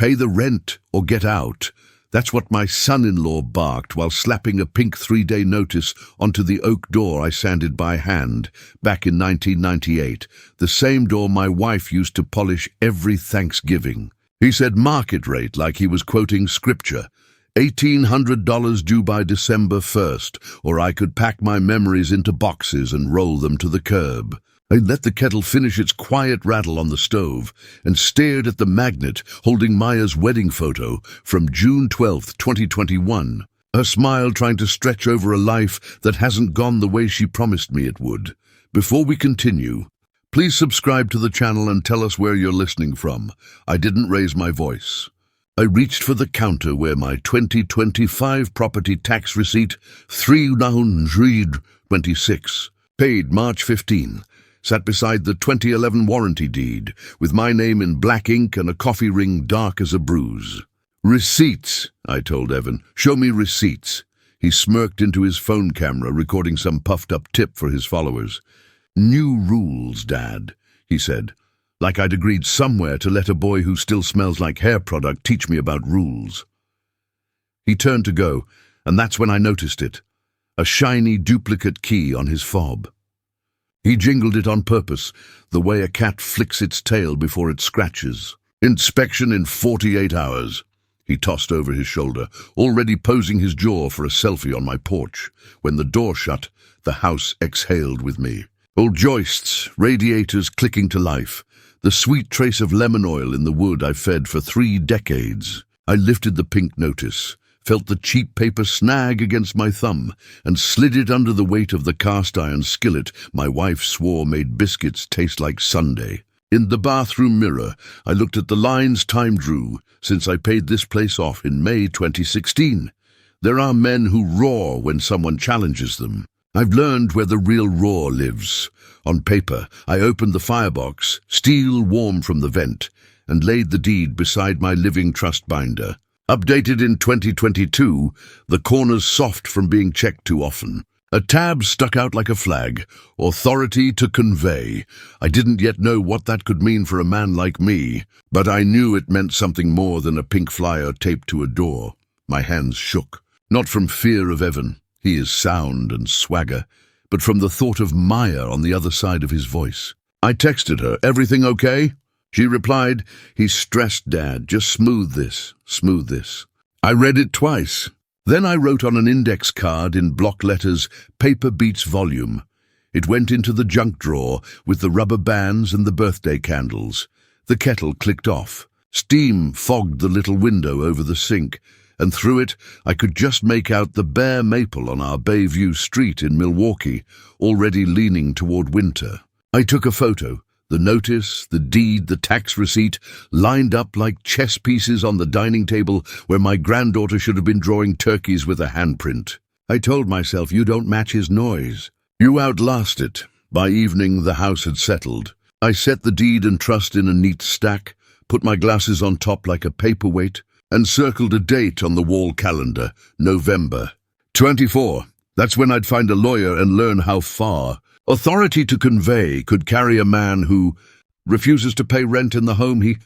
Pay the rent or get out. That's what my son-in-law barked while slapping a pink 3-day notice onto the oak door I sanded by hand back in 1998, the same door my wife used to polish every Thanksgiving. He said market rate like he was quoting scripture. $1,800 due by December 1st, or I could pack my memories into boxes and roll them to the curb. I let the kettle finish its quiet rattle on the stove and stared at the magnet holding Maya's wedding photo from June 12, 2021, her smile trying to stretch over a life that hasn't gone the way she promised me it would. Before we continue, please subscribe to the channel and tell us where you're listening from. I didn't raise my voice. I reached for the counter where my 2025 property tax receipt, 326, paid March 15, sat beside the 2011 warranty deed, with my name in black ink and a coffee ring dark as a bruise. Receipts, I told Evan. Show me receipts. He smirked into his phone camera, recording some puffed-up tip for his followers. New rules, Dad, he said, like I'd agreed somewhere to let a boy who still smells like hair product teach me about rules. He turned to go, and that's when I noticed it, a shiny duplicate key on his fob. He jingled it on purpose, the way a cat flicks its tail before it scratches. Inspection in 48 hours. He tossed over his shoulder, already posing his jaw for a selfie on my porch. When the door shut, the house exhaled with me. Old joists, radiators clicking to life, the sweet trace of lemon oil in the wood I fed for 3 decades. I lifted the pink notice, felt the cheap paper snag against my thumb, and slid it under the weight of the cast-iron skillet my wife swore made biscuits taste like Sunday. In the bathroom mirror, I looked at the lines time drew since I paid this place off in May 2016. There are men who roar when someone challenges them. I've learned where the real roar lives. On paper, I opened the firebox, steel warm from the vent, and laid the deed beside my living trust binder. Updated in 2022, the corners soft from being checked too often. A tab stuck out like a flag, authority to convey. I didn't yet know what that could mean for a man like me, but I knew it meant something more than a pink flyer taped to a door. My hands shook, not from fear of Evan, he is sound and swagger, but from the thought of Maya on the other side of his voice. I texted her, "Everything okay?" She replied, "He's stressed, Dad. Just smooth this, smooth this." I read it twice. Then I wrote on an index card in block letters, "Paper beats volume." It went into the junk drawer with the rubber bands and the birthday candles. The kettle clicked off. Steam fogged the little window over the sink, and through it I could just make out the bare maple on our Bayview Street in Milwaukee, already leaning toward winter. I took a photo. The notice, the deed, the tax receipt, lined up like chess pieces on the dining table where my granddaughter should have been drawing turkeys with a handprint. I told myself, you don't match his noise. You outlast it. By evening, the house had settled. I set the deed and trust in a neat stack, put my glasses on top like a paperweight, and circled a date on the wall calendar, November 24. That's when I'd find a lawyer and learn how far. Authority to convey could carry a man who refuses to pay rent in the home he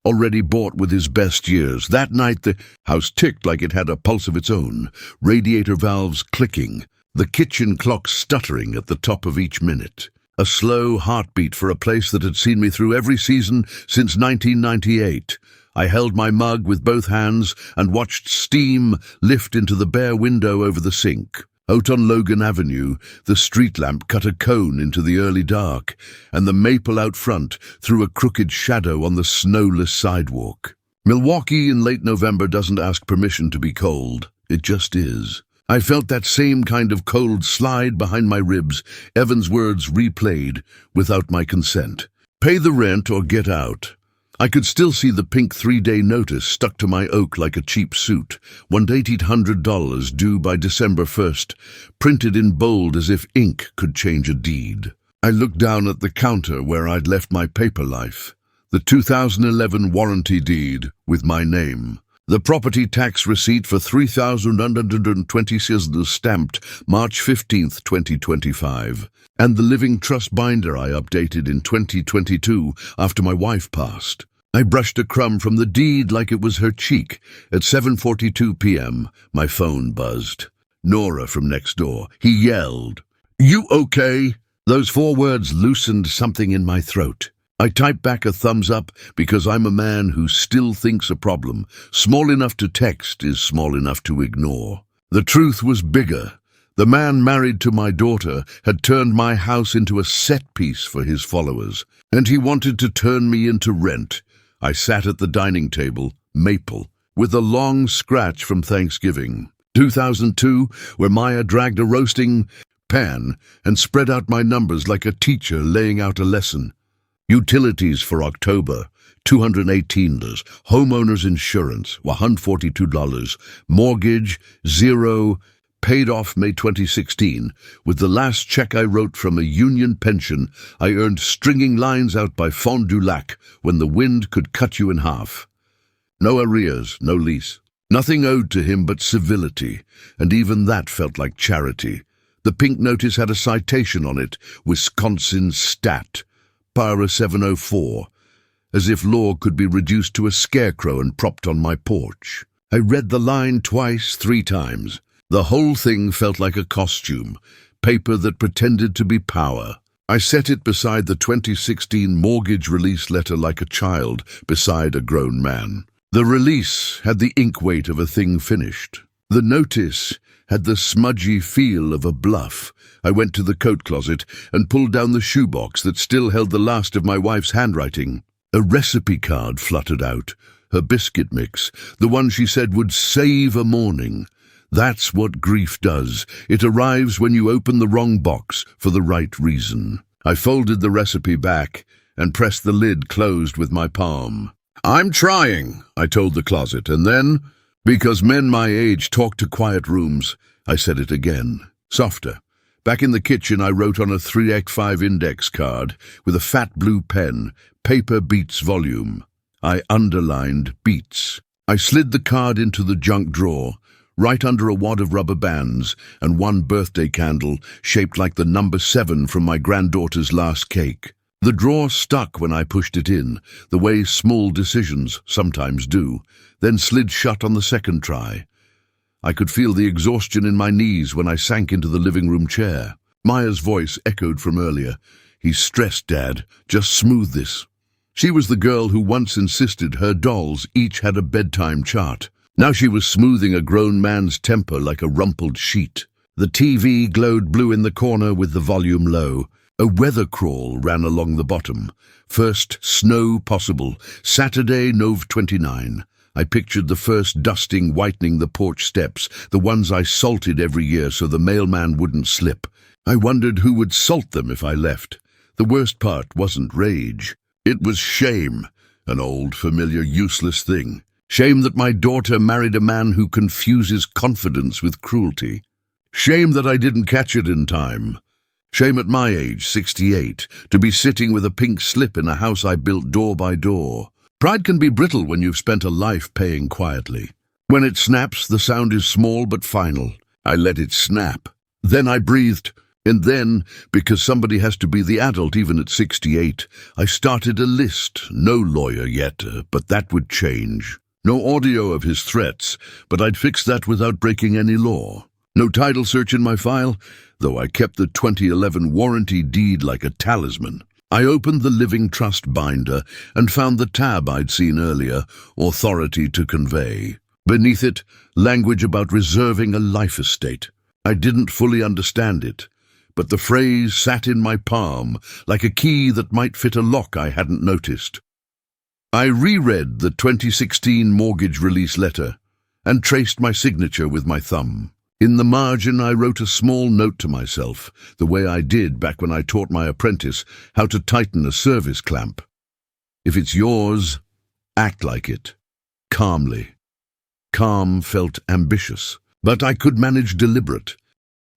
already bought with his best years. That night the house ticked like it had a pulse of its own, radiator valves clicking, the kitchen clock stuttering at the top of each minute. A slow heartbeat for a place that had seen me through every season since 1998. I held my mug with both hands and watched steam lift into the bare window over the sink. Out on Logan Avenue, the street lamp cut a cone into the early dark, and the maple out front threw a crooked shadow on the snowless sidewalk. Milwaukee in late November doesn't ask permission to be cold. It just is. I felt that same kind of cold slide behind my ribs, Evan's words replayed without my consent. Pay the rent or get out. I could still see the pink 3-day notice stuck to my oak like a cheap suit, $1,800 due by December 1st, printed in bold as if ink could change a deed. I looked down at the counter where I'd left my paper life, the 2011 warranty deed with my name, the property tax receipt for $3,920 stamped March 15th, 2025, and the living trust binder I updated in 2022 after my wife passed. I brushed a crumb from the deed like it was her cheek. At 7:42 p.m., my phone buzzed. Nora from next door. He yelled, "You okay?" Those 4 words loosened something in my throat. I typed back a thumbs up because I'm a man who still thinks a problem small enough to text is small enough to ignore. The truth was bigger. The man married to my daughter had turned my house into a set piece for his followers, and he wanted to turn me into rent. I sat at the dining table, maple, with a long scratch from Thanksgiving, 2002, where Maya dragged a roasting pan and spread out my numbers like a teacher laying out a lesson. Utilities for October, $218. Homeowners insurance, $142. Mortgage, 0. Paid off May 2016. With the last check I wrote from a union pension, I earned stringing lines out by Fond du Lac when the wind could cut you in half. No arrears, no lease. Nothing owed to him but civility, and even that felt like charity. The pink notice had a citation on it, Wisconsin Stat. Para 704, as if law could be reduced to a scarecrow and propped on my porch. I read the line twice, 3 times. The whole thing felt like a costume, paper that pretended to be power. I set it beside the 2016 mortgage release letter like a child beside a grown man. The release had the ink weight of a thing finished. The notice had the smudgy feel of a bluff. I went to the coat closet and pulled down the shoebox that still held the last of my wife's handwriting. A recipe card fluttered out, her biscuit mix, the one she said would save a morning. That's what grief does. It arrives when you open the wrong box for the right reason. I folded the recipe back and pressed the lid closed with my palm. "I'm trying," I told the closet, and then, because men my age talk to quiet rooms, I said it again, softer. Back in the kitchen, I wrote on a 3x5 index card with a fat blue pen, "Paper beats volume." I underlined beats. I slid the card into the junk drawer, right under a wad of rubber bands and 1 birthday candle shaped like the number 7 from my granddaughter's last cake. The drawer stuck when I pushed it in, the way small decisions sometimes do, then slid shut on the second try. I could feel the exhaustion in my knees when I sank into the living room chair. Maya's voice echoed from earlier. "He's stressed, Dad. Just smooth this." She was the girl who once insisted her dolls each had a bedtime chart. Now she was smoothing a grown man's temper like a rumpled sheet. The TV glowed blue in the corner with the volume low. A weather crawl ran along the bottom. First snow possible. Saturday, Nov 29. I pictured the first dusting whitening the porch steps, the ones I salted every year so the mailman wouldn't slip. I wondered who would salt them if I left. The worst part wasn't rage. It was shame, an old, familiar, useless thing. Shame that my daughter married a man who confuses confidence with cruelty. Shame that I didn't catch it in time. Shame at my age, 68, to be sitting with a pink slip in a house I built door by door. Pride can be brittle when you've spent a life paying quietly. When it snaps, the sound is small but final. I let it snap. Then I breathed. And then, because somebody has to be the adult even at 68, I started a list. No lawyer yet, but that would change. No audio of his threats, but I'd fix that without breaking any law. No title search in my file, though I kept the 2011 warranty deed like a talisman. I opened the living trust binder and found the tab I'd seen earlier, authority to convey. Beneath it, language about reserving a life estate. I didn't fully understand it, but the phrase sat in my palm like a key that might fit a lock I hadn't noticed. I reread the 2016 mortgage release letter and traced my signature with my thumb. In the margin, I wrote a small note to myself, the way I did back when I taught my apprentice how to tighten a service clamp. If it's yours, act like it. Calmly. Calm felt ambitious, but I could manage deliberate.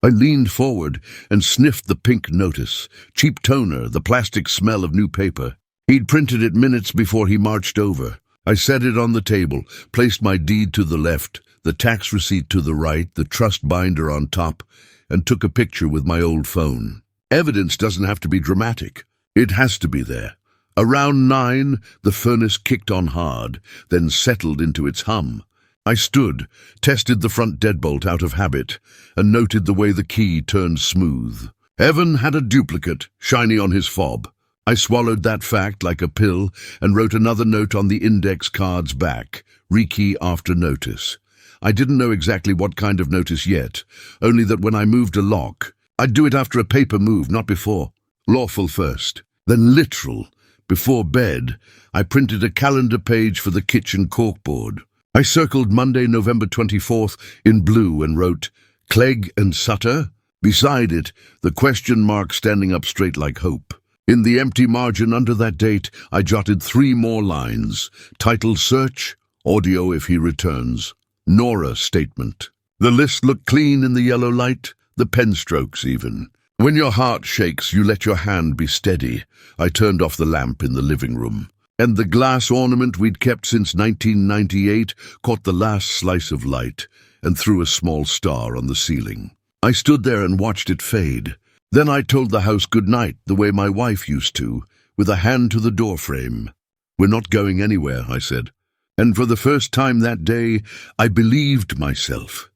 I leaned forward and sniffed the pink notice, cheap toner, the plastic smell of new paper. He'd printed it minutes before he marched over. I set it on the table, placed my deed to the left, the tax receipt to the right, the trust binder on top, and took a picture with my old phone. Evidence doesn't have to be dramatic. It has to be there. Around 9, the furnace kicked on hard, then settled into its hum. I stood, tested the front deadbolt out of habit, and noted the way the key turned smooth. Evan had a duplicate, shiny on his fob. I swallowed that fact like a pill and wrote another note on the index card's back, rekey after notice. I didn't know exactly what kind of notice yet, only that when I moved a lock, I'd do it after a paper move, not before. Lawful first, then literal. Before bed, I printed a calendar page for the kitchen corkboard. I circled Monday, November 24th in blue and wrote, Clegg and Sutter. Beside it, the question mark standing up straight like hope. In the empty margin under that date, I jotted 3 more lines. Title search, audio if he returns. Nora statement. The list looked clean in the yellow light, the pen strokes even. When your heart shakes, you let your hand be steady. I turned off the lamp in the living room, and the glass ornament we'd kept since 1998 caught the last slice of light and threw a small star on the ceiling. I stood there and watched it fade. Then I told the house good night the way my wife used to, with a hand to the doorframe. We're not going anywhere, I said. And for the first time that day, I believed myself.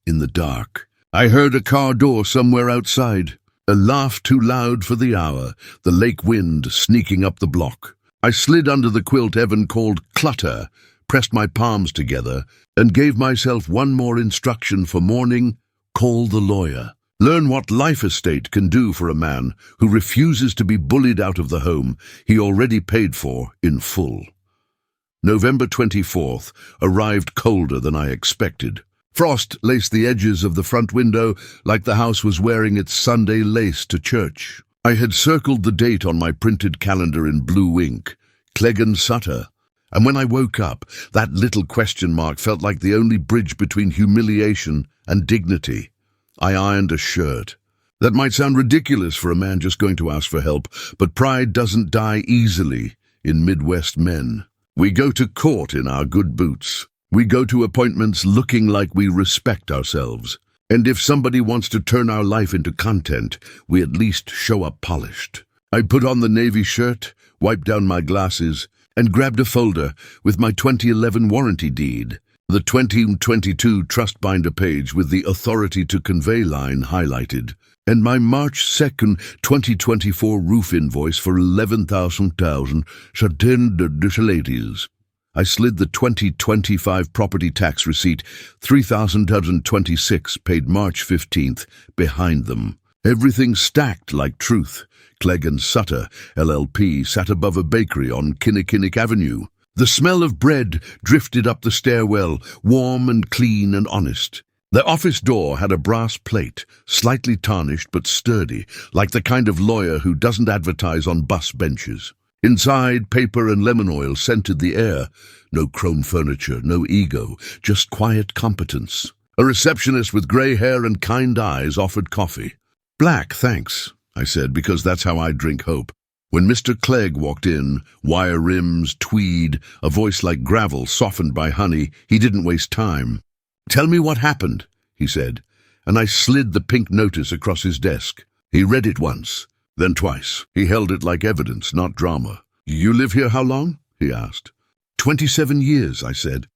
In the dark, I heard a car door somewhere outside, a laugh too loud for the hour, the lake wind sneaking up the block. I slid under the quilt Evan called clutter, pressed my palms together, and gave myself one more instruction for morning: call the lawyer. Learn what life estate can do for a man who refuses to be bullied out of the home he already paid for in full. November 24th arrived colder than I expected. Frost laced the edges of the front window like the house was wearing its Sunday lace to church. I had circled the date on my printed calendar in blue ink, Clegg and Sutter, and when I woke up, that little question mark felt like the only bridge between humiliation and dignity. I ironed a shirt. That might sound ridiculous for a man just going to ask for help, but pride doesn't die easily in Midwest men. We go to court in our good boots. We go to appointments looking like we respect ourselves. And if somebody wants to turn our life into content, we at least show up polished. I put on the navy shirt, wiped down my glasses, and grabbed a folder with my 2011 warranty deed. The 2022 trust binder page with the authority to convey line highlighted, and my March 2nd, 2024 roof invoice for $11,000. I slid the 2025 property tax receipt, $3,026, paid March 15th, behind them. Everything stacked like truth. Clegg and Sutter, LLP, sat above a bakery on Kinnickinnick Avenue. The smell of bread drifted up the stairwell, warm and clean and honest. The office door had a brass plate, slightly tarnished but sturdy, like the kind of lawyer who doesn't advertise on bus benches. Inside, paper and lemon oil scented the air. No chrome furniture, no ego, just quiet competence. A receptionist with grey hair and kind eyes offered coffee. Black, thanks, I said, because that's how I drink hope. When Mr. Clegg walked in, wire rims, tweed, a voice like gravel softened by honey, he didn't waste time. Tell me what happened, he said, and I slid the pink notice across his desk. He read it once, then twice. He held it like evidence, not drama. You live here how long? He asked. 27 years, I said.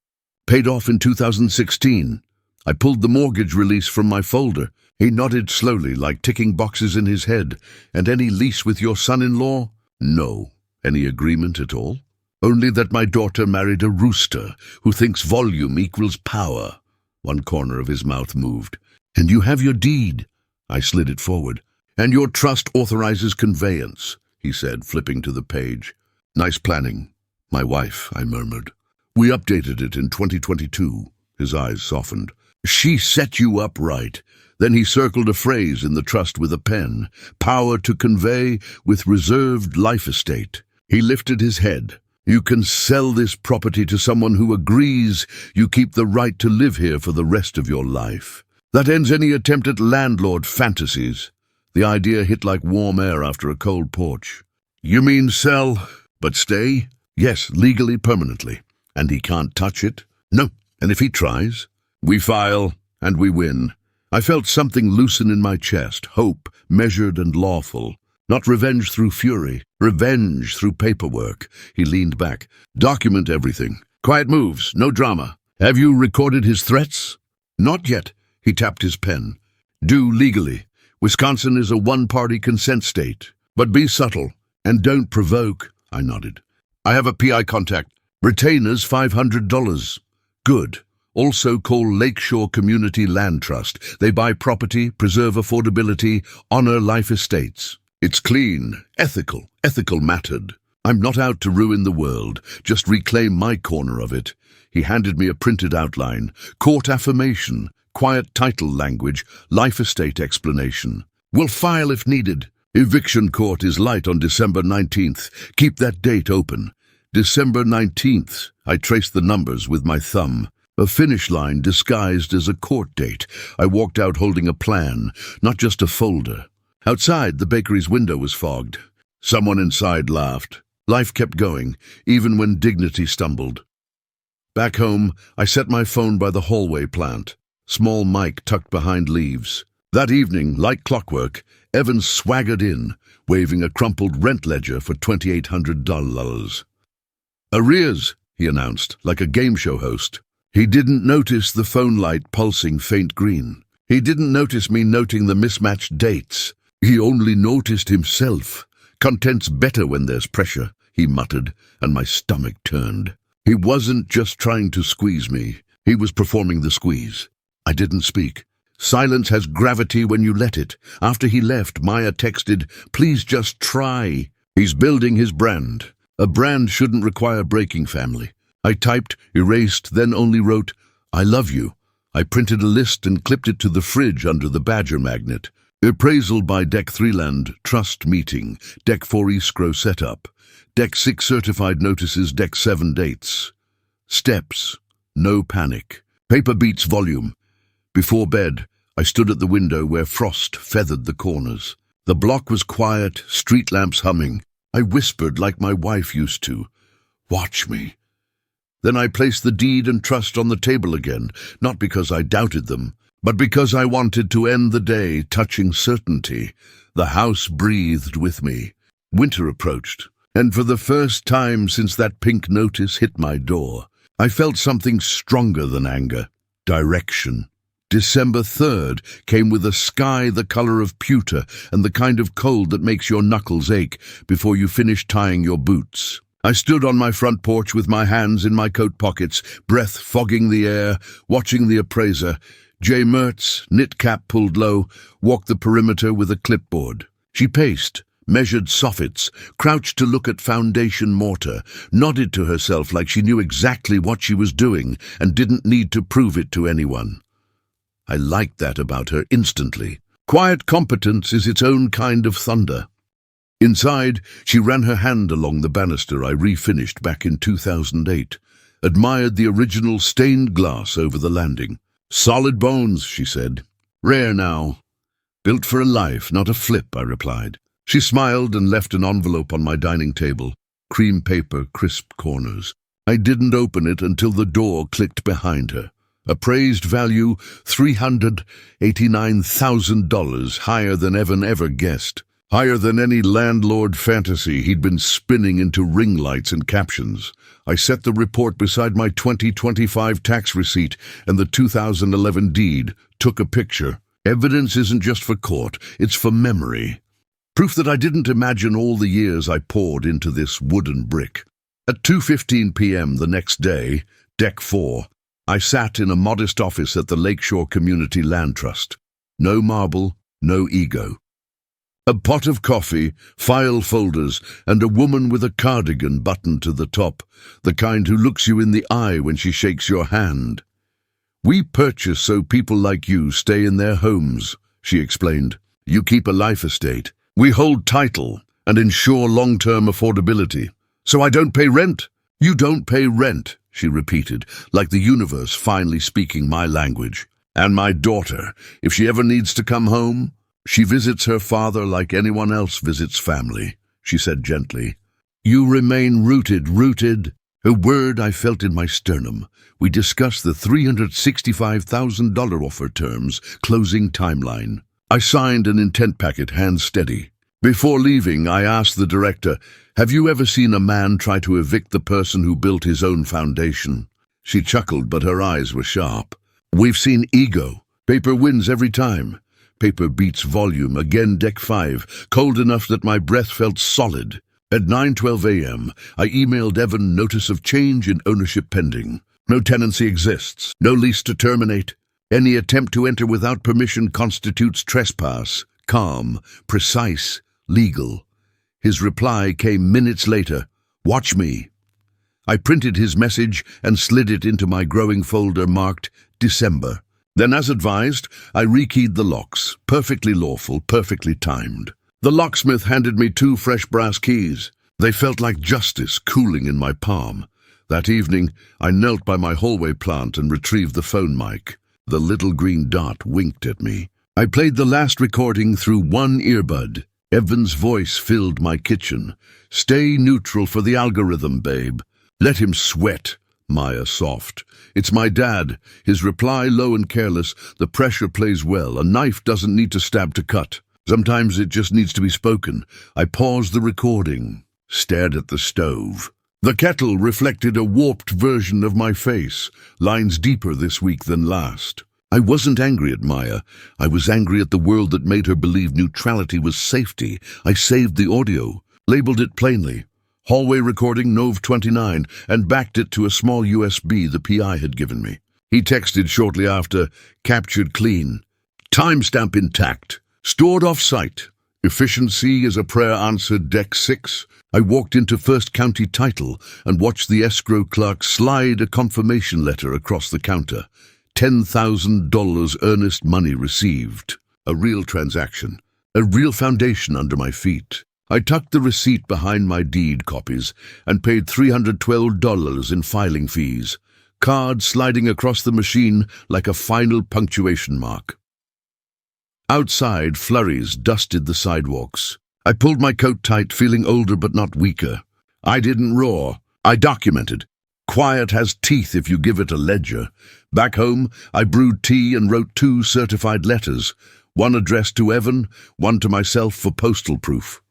Paid off in 2016. I pulled the mortgage release from my folder. He nodded slowly, like ticking boxes in his head. And any lease with your son-in-law? No. Any agreement at all? Only that my daughter married a rooster who thinks volume equals power. One corner of his mouth moved. And you have your deed. I slid it forward. And your trust authorizes conveyance, he said, flipping to the page. Nice planning. My wife, I murmured. We updated it in 2022. His eyes softened. She set you up right. Then he circled a phrase in the trust with a pen. Power to convey with reserved life estate. He lifted his head. You can sell this property to someone who agrees you keep the right to live here for the rest of your life. That ends any attempt at landlord fantasies. The idea hit like warm air after a cold porch. You mean sell, but stay? Yes, legally, permanently. And he can't touch it? No. And if he tries? We file, and we win. I felt something loosen in my chest, hope, measured and lawful. Not revenge through fury, revenge through paperwork. He leaned back. Document everything. Quiet moves, no drama. Have you recorded his threats? Not yet. He tapped his pen. Do legally. Wisconsin is a one-party consent state. But be subtle, and don't provoke. I nodded. I have a PI contact. Retainers $500. Good. Also call Lakeshore Community Land Trust. They buy property, preserve affordability, honor life estates. It's clean, ethical mattered. I'm not out to ruin the world, just reclaim my corner of it. He handed me a printed outline. Court affirmation, quiet title language, life estate explanation. We'll file if needed. Eviction court is light on December 19th. Keep that date open. December 19th. I traced the numbers with my thumb. A finish line disguised as a court date. I walked out holding a plan, not just a folder. Outside, the bakery's window was fogged. Someone inside laughed. Life kept going, even when dignity stumbled. Back home, I set my phone by the hallway plant. Small mic tucked behind leaves. That evening, like clockwork, Evans swaggered in, waving a crumpled rent ledger for $2,800. Arrears, he announced, like a game show host. He didn't notice the phone light pulsing faint green. He didn't notice me noting the mismatched dates. He only noticed himself. Content's better when there's pressure, he muttered, and my stomach turned. He wasn't just trying to squeeze me. He was performing the squeeze. I didn't speak. Silence has gravity when you let it. After he left, Maya texted, "Please just try." He's building his brand. A brand shouldn't require breaking, family. I typed, erased, then only wrote, "I love you." I printed a list and clipped it to the fridge under the Badger magnet. Appraisal by Deck 3 Land, Trust Meeting, Deck 4 Escrow Setup, Deck 6 Certified Notices, Deck 7 Dates. Steps, no panic. Paper beats volume. Before bed, I stood at the window where frost feathered the corners. The block was quiet, street lamps humming. I whispered like my wife used to, "Watch me." Then I placed the deed and trust on the table again, not because I doubted them, but because I wanted to end the day touching certainty. The house breathed with me. Winter approached, and for the first time since that pink notice hit my door, I felt something stronger than anger. Direction. December 3rd came with a sky the color of pewter and the kind of cold that makes your knuckles ache before you finish tying your boots. I stood on my front porch with my hands in my coat pockets, breath fogging the air, watching the appraiser. J. Mertz, knit cap pulled low, walked the perimeter with a clipboard. She paced, measured soffits, crouched to look at foundation mortar, nodded to herself like she knew exactly what she was doing and didn't need to prove it to anyone. I liked that about her instantly. Quiet competence is its own kind of thunder. Inside, she ran her hand along the banister I refinished back in 2008, admired the original stained glass over the landing. "Solid bones," she said. "Rare now." "Built for a life, not a flip," I replied. She smiled and left an envelope on my dining table. Cream paper, crisp corners. I didn't open it until the door clicked behind her. Appraised value $389,000, higher than Evan ever guessed. Higher than any landlord fantasy he'd been spinning into ring lights and captions. I set the report beside my 2025 tax receipt and the 2011 deed, took a picture. Evidence isn't just for court, it's for memory. Proof that I didn't imagine all the years I poured into this wooden brick. At 2:15 p.m. the next day, Deck 4, I sat in a modest office at the Lakeshore Community Land Trust. No marble, no ego. A pot of coffee, file folders, and a woman with a cardigan buttoned to the top, the kind who looks you in the eye when she shakes your hand. "We purchase so people like you stay in their homes," she explained. "You keep a life estate. We hold title and ensure long-term affordability. So I don't pay rent." "You don't pay rent," she repeated, like the universe finally speaking my language. "And my daughter, if she ever needs to come home, she visits her father like anyone else visits family," she said gently. "You remain rooted." A word I felt in my sternum. We discussed the $365,000 offer terms, closing timeline. I signed an intent packet, hands steady. Before leaving, I asked the director, "Have you ever seen a man try to evict the person who built his own foundation?" She chuckled, but her eyes were sharp. "We've seen ego. Paper wins every time. Paper beats volume, again deck 5, cold enough that my breath felt solid. At 9:12 a.m., I emailed Evan notice of change in ownership pending. No tenancy exists, no lease to terminate. Any attempt to enter without permission constitutes trespass. Calm, precise, legal." His reply came minutes later. "Watch me." I printed his message and slid it into my growing folder marked December. Then, as advised, I rekeyed the locks, perfectly lawful, perfectly timed. The locksmith handed me 2 fresh brass keys. They felt like justice cooling in my palm. That evening, I knelt by my hallway plant and retrieved the phone mic. The little green dot winked at me. I played the last recording through one earbud. Evan's voice filled my kitchen. "Stay neutral for the algorithm, babe. Let him sweat." Maya soft. "It's my dad." His reply low and careless. "The pressure plays well. A knife doesn't need to stab to cut. Sometimes it just needs to be spoken." I paused the recording, stared at the stove. The kettle reflected a warped version of my face, lines deeper this week than last. I wasn't angry at Maya. I was angry at the world that made her believe neutrality was safety. I saved the audio, labeled it plainly, "Hallway recording Nov 29, and backed it to a small USB the PI had given me. He texted shortly after, "Captured clean. Timestamp intact. Stored off-site. Efficiency is a prayer answered deck 6. I walked into First County Title and watched the escrow clerk slide a confirmation letter across the counter. $10,000 earnest money received. A real transaction. A real foundation under my feet. I tucked the receipt behind my deed copies and paid $312 in filing fees. Card sliding across the machine like a final punctuation mark. Outside, flurries dusted the sidewalks. I pulled my coat tight, feeling older but not weaker. I didn't roar. I documented. Quiet has teeth if you give it a ledger. Back home, I brewed tea and wrote 2 certified letters, one addressed to Evan, one to myself for postal proof.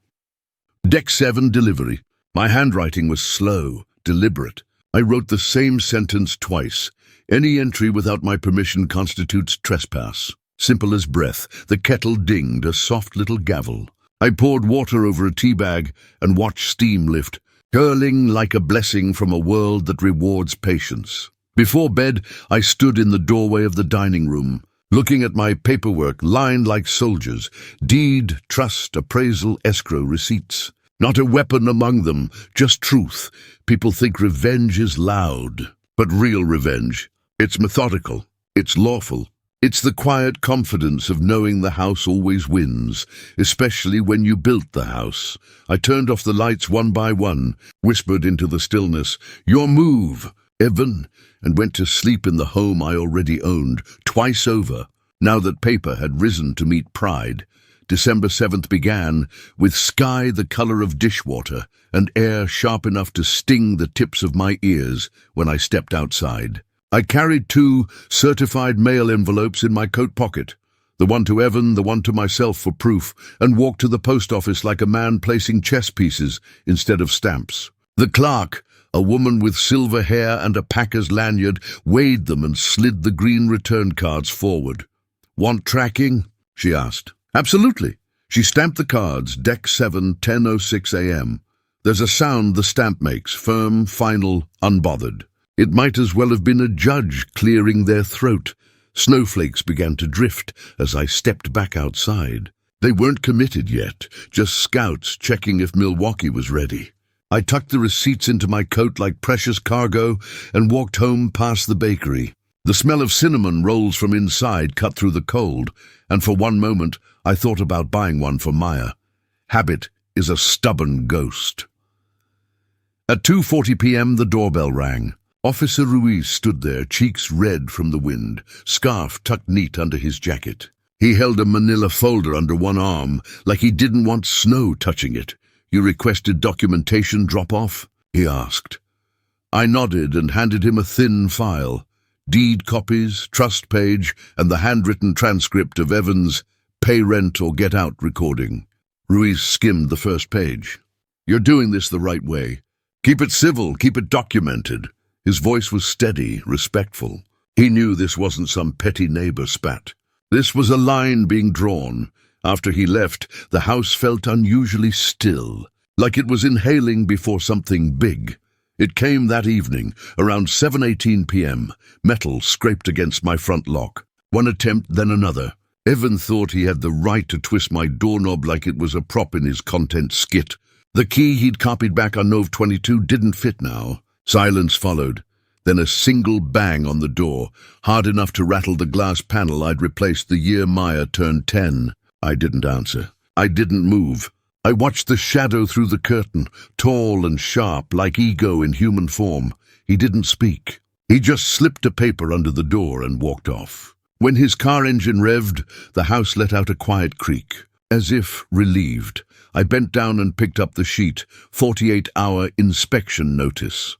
Deck 7 delivery. My handwriting was slow, deliberate. I wrote the same sentence twice. Any entry without my permission constitutes trespass. Simple as breath, the kettle dinged, a soft little gavel. I poured water over a tea bag and watched steam lift, curling like a blessing from a world that rewards patience. Before bed, I stood in the doorway of the dining room, looking at my paperwork lined like soldiers, deed, trust, appraisal, escrow, receipts. Not a weapon among them, just truth. People think revenge is loud, but real revenge, it's methodical, it's lawful. It's the quiet confidence of knowing the house always wins, especially when you built the house. I turned off the lights one by one, whispered into the stillness, "Your move, Evan," and went to sleep in the home I already owned, twice over, now that paper had risen to meet pride. December 7th began with sky the color of dishwater and air sharp enough to sting the tips of my ears when I stepped outside. I carried 2 certified mail envelopes in my coat pocket, the one to Evan, the one to myself for proof, and walked to the post office like a man placing chess pieces instead of stamps. The clerk, a woman with silver hair and a packer's lanyard, weighed them and slid the green return cards forward. "Want tracking?" she asked. "Absolutely." She stamped the cards, Deck 7, 10:06 a.m. There's a sound the stamp makes, firm, final, unbothered. It might as well have been a judge clearing their throat. Snowflakes began to drift as I stepped back outside. They weren't committed yet, just scouts checking if Milwaukee was ready. I tucked the receipts into my coat like precious cargo and walked home past the bakery. The smell of cinnamon rolls from inside cut through the cold, and for one moment I thought about buying one for Maya. Habit is a stubborn ghost. At 2:40 p.m. the doorbell rang. Officer Ruiz stood there, cheeks red from the wind, scarf tucked neat under his jacket. He held a manila folder under one arm, like he didn't want snow touching it. "You requested documentation drop-off?" he asked. I nodded and handed him a thin file. Deed copies, trust page, and the handwritten transcript of Evan's "Pay Rent or Get Out" recording. Ruiz skimmed the first page. "You're doing this the right way. Keep it civil, keep it documented." His voice was steady, respectful. He knew this wasn't some petty neighbor spat. This was a line being drawn. After he left, the house felt unusually still, like it was inhaling before something big. It came that evening, around 7:18 p.m. Metal scraped against my front lock. One attempt, then another. Evan thought he had the right to twist my doorknob like it was a prop in his content skit. The key he'd copied back on Nov 22 didn't fit now. Silence followed. Then a single bang on the door, hard enough to rattle the glass panel I'd replaced the year Maya turned 10. I didn't answer. I didn't move. I watched the shadow through the curtain, tall and sharp, like ego in human form. He didn't speak. He just slipped a paper under the door and walked off. When his car engine revved, the house let out a quiet creak. As if relieved, I bent down and picked up the sheet, 48-hour inspection notice.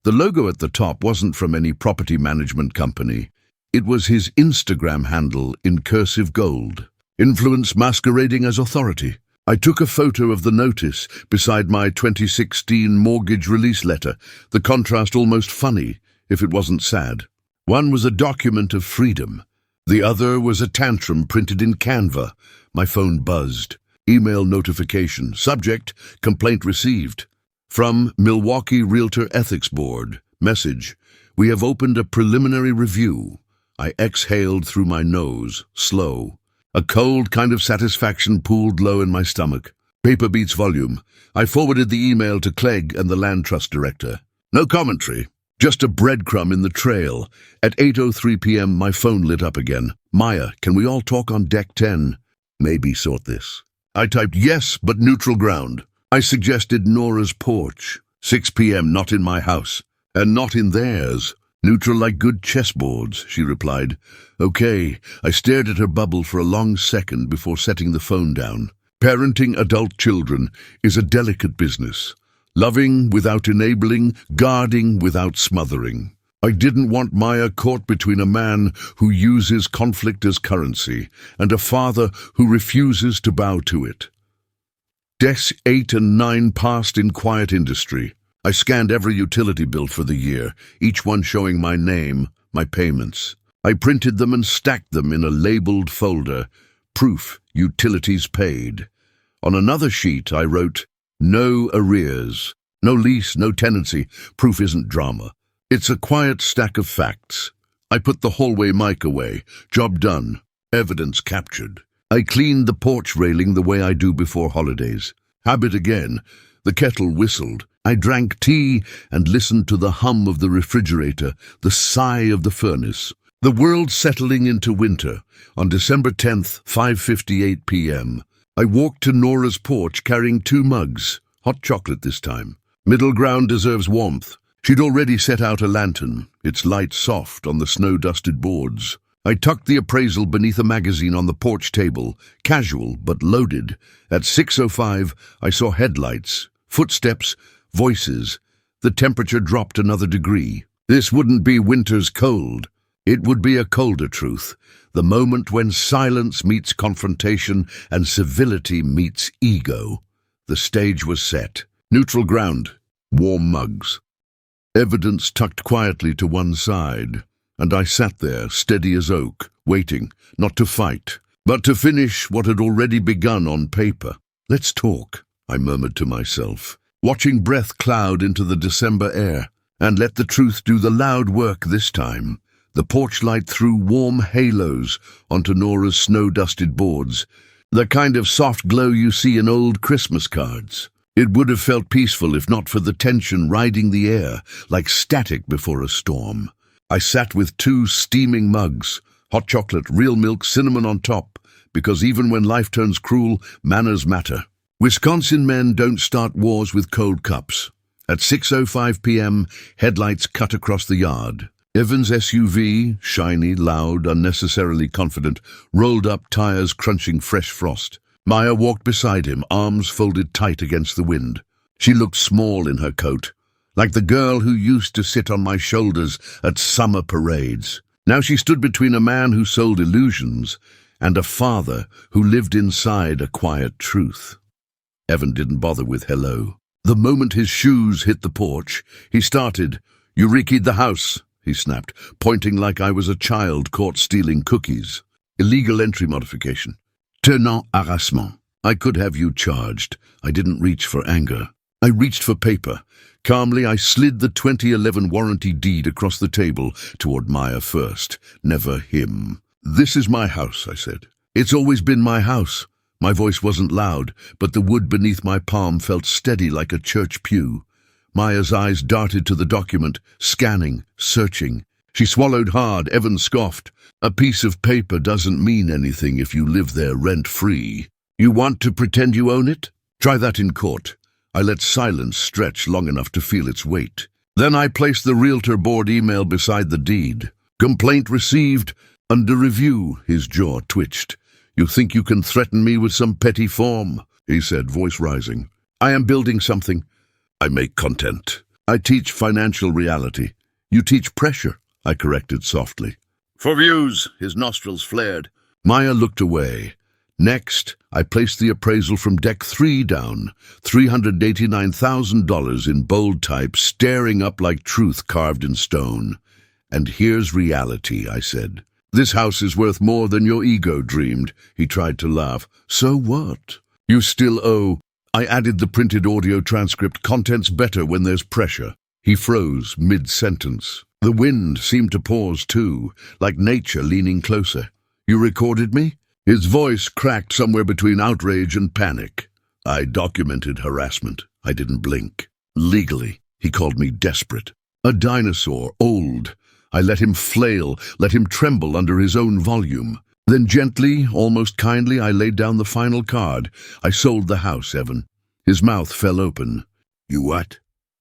The logo at the top wasn't from any property management company. It was his Instagram handle in cursive gold. Influence masquerading as authority. I took a photo of the notice beside my 2016 mortgage release letter, the contrast almost funny, if it wasn't sad. One was a document of freedom. The other was a tantrum printed in Canva. My phone buzzed. Email notification. Subject, complaint received. From Milwaukee Realtor Ethics Board. Message, we have opened a preliminary review. I exhaled through my nose, slow. A cold kind of satisfaction pooled low in my stomach. Paper beats volume. I forwarded the email to Clegg and the Land Trust Director. No commentary. Just a breadcrumb in the trail. At 8:03 p.m. my phone lit up again. Maya, can we all talk on deck 10? Maybe sort this. I typed yes, but neutral ground. I suggested Nora's porch. 6 p.m. not in my house. And not in theirs. Neutral like good chessboards, she replied. Okay. I stared at her bubble for a long second before setting the phone down. Parenting adult children is a delicate business. Loving without enabling, guarding without smothering. I didn't want Maya caught between a man who uses conflict as currency and a father who refuses to bow to it. Desks 8 and 9 passed in quiet industry. I scanned every utility bill for the year, each one showing my name, my payments. I printed them and stacked them in a labeled folder. Proof, utilities paid. On another sheet I wrote, no arrears. No lease, no tenancy. Proof isn't drama. It's a quiet stack of facts. I put the hallway mic away. Job done. Evidence captured. I cleaned the porch railing the way I do before holidays. Habit again. The kettle whistled. I drank tea and listened to the hum of the refrigerator, the sigh of the furnace. The world settling into winter. On December 10th, 5:58 p.m. I walked to Nora's porch carrying 2 mugs. Hot chocolate this time. Middle ground deserves warmth. She'd already set out a lantern, its light soft on the snow-dusted boards. I tucked the appraisal beneath a magazine on the porch table, casual but loaded. At 6:05, I saw headlights, footsteps, voices. The temperature dropped another degree. This wouldn't be winter's cold. It would be a colder truth, the moment when silence meets confrontation and civility meets ego. The stage was set. Neutral ground. Warm mugs. Evidence tucked quietly to one side, and I sat there, steady as oak, waiting, not to fight, but to finish what had already begun on paper. Let's talk, I murmured to myself, watching breath cloud into the December air, and let the truth do the loud work this time. The porch light threw warm halos onto Nora's snow-dusted boards, the kind of soft glow you see in old Christmas cards. It would have felt peaceful if not for the tension riding the air, like static before a storm. I sat with 2 steaming mugs, hot chocolate, real milk, cinnamon on top, because even when life turns cruel, manners matter. Wisconsin men don't start wars with cold cups. At 6:05 p.m., headlights cut across the yard. Evan's SUV, shiny, loud, unnecessarily confident, rolled up, tires crunching fresh frost. Maya walked beside him, arms folded tight against the wind. She looked small in her coat, like the girl who used to sit on my shoulders at summer parades. Now she stood between a man who sold illusions and a father who lived inside a quiet truth. Evan didn't bother with hello. The moment his shoes hit the porch, he started. "You rekeyed the house," he snapped, pointing like I was a child caught stealing cookies. "Illegal entry modification. Tenant harassment. I could have you charged. I didn't reach for anger. I reached for paper. Calmly, I slid the 2011 warranty deed across the table toward Maya first, never him. "This is my house," I said. "It's always been my house." My voice wasn't loud, but the wood beneath my palm felt steady like a church pew. Maya's eyes darted to the document, scanning, searching. She swallowed hard. Evan scoffed. "A piece of paper doesn't mean anything if you live there rent-free. You want to pretend you own it? Try that in court." I let silence stretch long enough to feel its weight. Then I placed the realtor board email beside the deed. "Complaint received. Under review." His jaw twitched. "You think you can threaten me with some petty form?" he said, voice rising. "I am building something. I make content. I teach financial reality. You teach pressure," I corrected softly. "For views," his nostrils flared. Maya looked away. Next, I placed the appraisal from Deck 3 down, $389,000 in bold type, staring up like truth carved in stone. "And here's reality," I said. "This house is worth more than your ego dreamed." He tried to laugh. "So what? You still owe—" I added the printed audio transcript. "Content's better when there's pressure." He froze mid-sentence. The wind seemed to pause too, like nature leaning closer. "You recorded me?" His voice cracked somewhere between outrage and panic. "I documented harassment." I didn't blink. "Legally." He called me desperate. A dinosaur, old. I let him flail, let him tremble under his own volume. Then gently, almost kindly, I laid down the final card. "I sold the house, Evan." His mouth fell open. "You what?"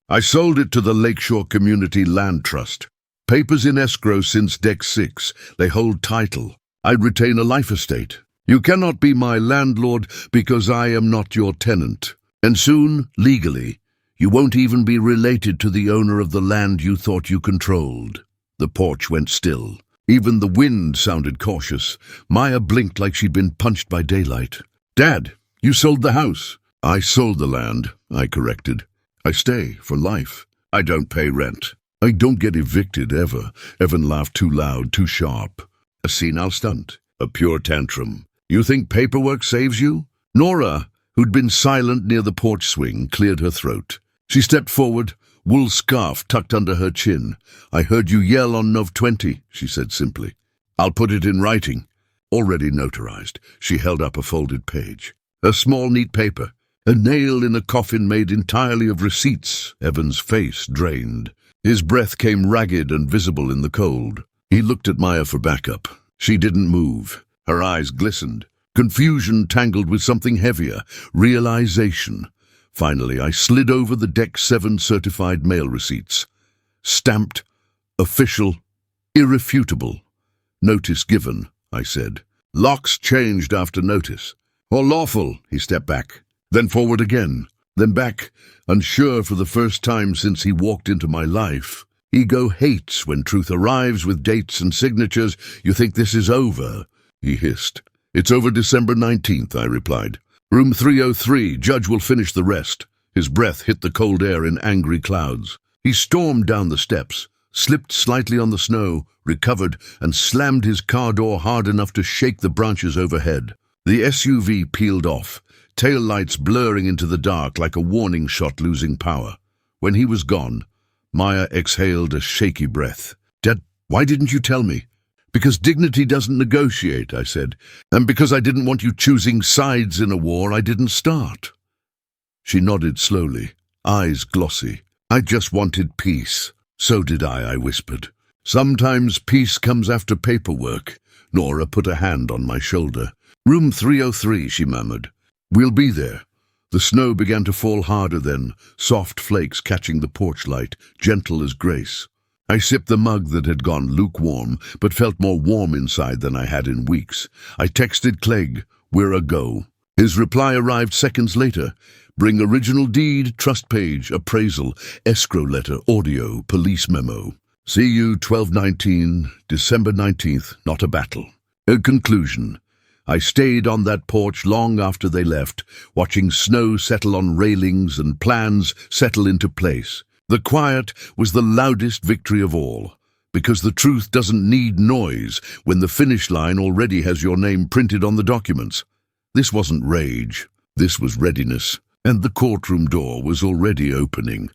"I sold it to the Lakeshore Community Land Trust. Papers in escrow since Deck 6. They hold title. I'd retain a life estate. You cannot be my landlord because I am not your tenant. And soon, legally, you won't even be related to the owner of the land you thought you controlled." The porch went still. Even the wind sounded cautious. Maya blinked like she'd been punched by daylight. "Dad, you sold the house." "I sold the land," I corrected. "I stay for life. I don't pay rent. I don't get evicted ever." Evan laughed too loud, too sharp. "A senile stunt. A pure tantrum. You think paperwork saves you?" Nora, who'd been silent near the porch swing, cleared her throat. She stepped forward, wool scarf tucked under her chin. "I heard you yell on Nov 20, she said simply. "I'll put it in writing." Already notarized, she held up a folded page. A small, neat paper. A nail in a coffin made entirely of receipts. Evan's face drained. His breath came ragged and visible in the cold. He looked at Maya for backup. She didn't move. Her eyes glistened. Confusion tangled with something heavier. Realization. Finally, I slid over the Deck 7 certified mail receipts. Stamped. Official. Irrefutable. "Notice given," I said. "Locks changed after notice." "Or lawful," he stepped back. Then forward again. Then back, unsure for the first time since he walked into my life. "Ego hates when truth arrives with dates and signatures. You think this is over?" he hissed. "It's over December 19th, I replied. "Room 303, judge will finish the rest." His breath hit the cold air in angry clouds. He stormed down the steps, slipped slightly on the snow, recovered, and slammed his car door hard enough to shake the branches overhead. The SUV peeled off, tail lights blurring into the dark like a warning shot losing power. When he was gone, Maya exhaled a shaky breath. "Dad, why didn't you tell me?" "Because dignity doesn't negotiate," I said. "And because I didn't want you choosing sides in a war I didn't start." She nodded slowly, eyes glossy. "I just wanted peace." "So did I whispered. "Sometimes peace comes after paperwork." Nora put a hand on my shoulder. "Room 303, she murmured. "We'll be there." The snow began to fall harder then, soft flakes catching the porch light, gentle as grace. I sipped the mug that had gone lukewarm, but felt more warm inside than I had in weeks. I texted Clegg, "We're a go." His reply arrived seconds later. "Bring original deed, trust page, appraisal, escrow letter, audio, police memo. See you 12/19, December 19th, not a battle." A conclusion. I stayed on that porch long after they left, watching snow settle on railings and plans settle into place. The quiet was the loudest victory of all, because the truth doesn't need noise when the finish line already has your name printed on the documents. This wasn't rage, this was readiness, and the courtroom door was already opening.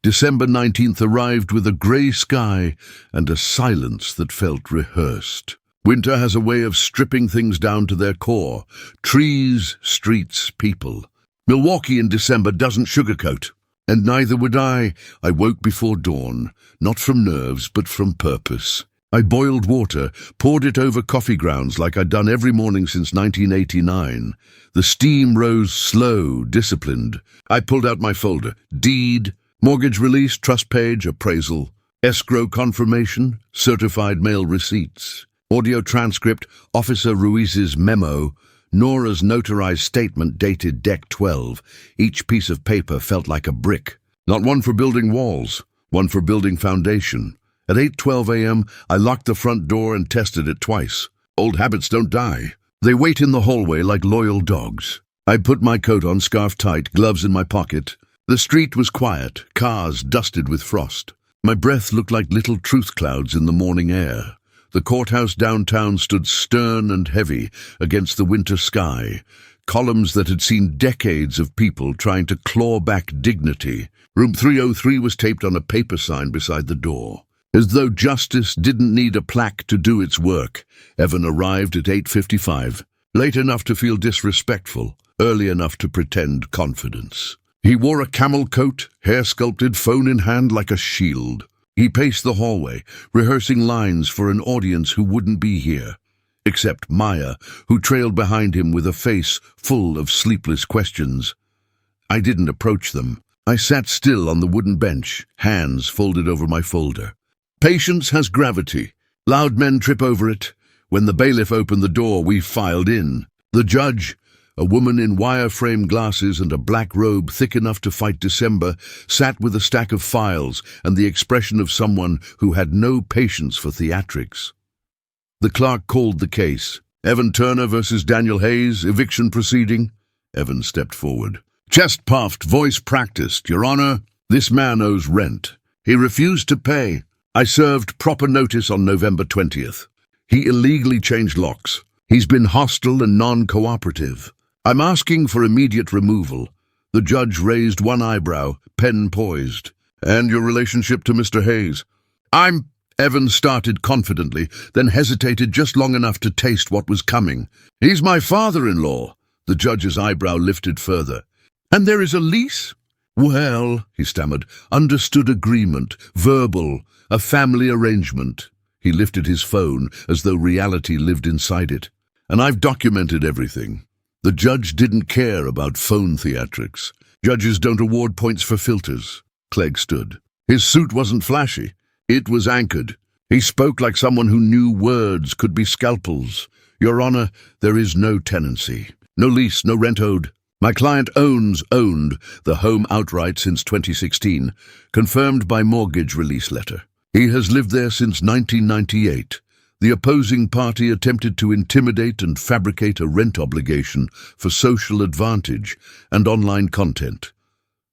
December 19th arrived with a grey sky and a silence that felt rehearsed. Winter has a way of stripping things down to their core. Trees, streets, people. Milwaukee in December doesn't sugarcoat. And neither would I. I woke before dawn, not from nerves, but from purpose. I boiled water, poured it over coffee grounds like I'd done every morning since 1989. The steam rose slow, disciplined. I pulled out my folder. Deed, mortgage release, trust page, appraisal, escrow confirmation, certified mail receipts, audio transcript, Officer Ruiz's memo, Nora's notarized statement dated Deck 12. Each piece of paper felt like a brick. Not one for building walls, one for building foundation. At 8:12 a.m., I locked the front door and tested it twice. Old habits don't die. They wait in the hallway like loyal dogs. I put my coat on, scarf tight, gloves in my pocket. The street was quiet, cars dusted with frost. My breath looked like little truth clouds in the morning air. The courthouse downtown stood stern and heavy against the winter sky, columns that had seen decades of people trying to claw back dignity. Room 303 was taped on a paper sign beside the door. As though justice didn't need a plaque to do its work, Evan arrived at 8:55, late enough to feel disrespectful, early enough to pretend confidence. He wore a camel coat, hair sculpted, phone in hand like a shield. He paced the hallway, rehearsing lines for an audience who wouldn't be here, except Maya, who trailed behind him with a face full of sleepless questions. I didn't approach them. I sat still on the wooden bench, hands folded over my folder. Patience has gravity. Loud men trip over it. When the bailiff opened the door, we filed in. The judge, a woman in wire-frame glasses and a black robe thick enough to fight December, sat with a stack of files and the expression of someone who had no patience for theatrics. The clerk called the case. Evan Turner versus Daniel Hayes, eviction proceeding. Evan stepped forward. Chest puffed, voice practiced. Your Honor, this man owes rent. He refused to pay. I served proper notice on November 20th. He illegally changed locks. He's been hostile and non-cooperative. I'm asking for immediate removal. The judge raised one eyebrow, pen poised. And your relationship to Mr. Hayes? Evan started confidently, then hesitated just long enough to taste what was coming. He's my father-in-law. The judge's eyebrow lifted further. And there is a lease? Well, he stammered, understood agreement, verbal, a family arrangement. He lifted his phone as though reality lived inside it. And I've documented everything. The judge didn't care about phone theatrics. Judges don't award points for filters. Clegg stood. His suit wasn't flashy. It was anchored. He spoke like someone who knew words could be scalpels. Your Honor, there is no tenancy. No lease, no rent owed. My client owned the home outright since 2016, confirmed by mortgage release letter. He has lived there since 1998. The opposing party attempted to intimidate and fabricate a rent obligation for social advantage and online content.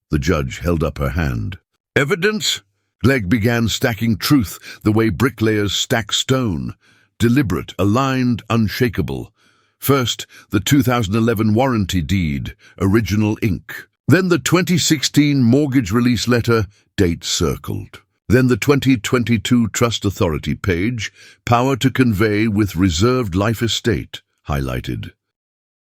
The judge held up her hand. Evidence? Clegg began stacking truth the way bricklayers stack stone. Deliberate, aligned, unshakable. First, the 2011 warranty deed, original ink. Then the 2016 mortgage release letter, date circled. Then the 2022 Trust Authority page, power to convey with reserved life estate, highlighted.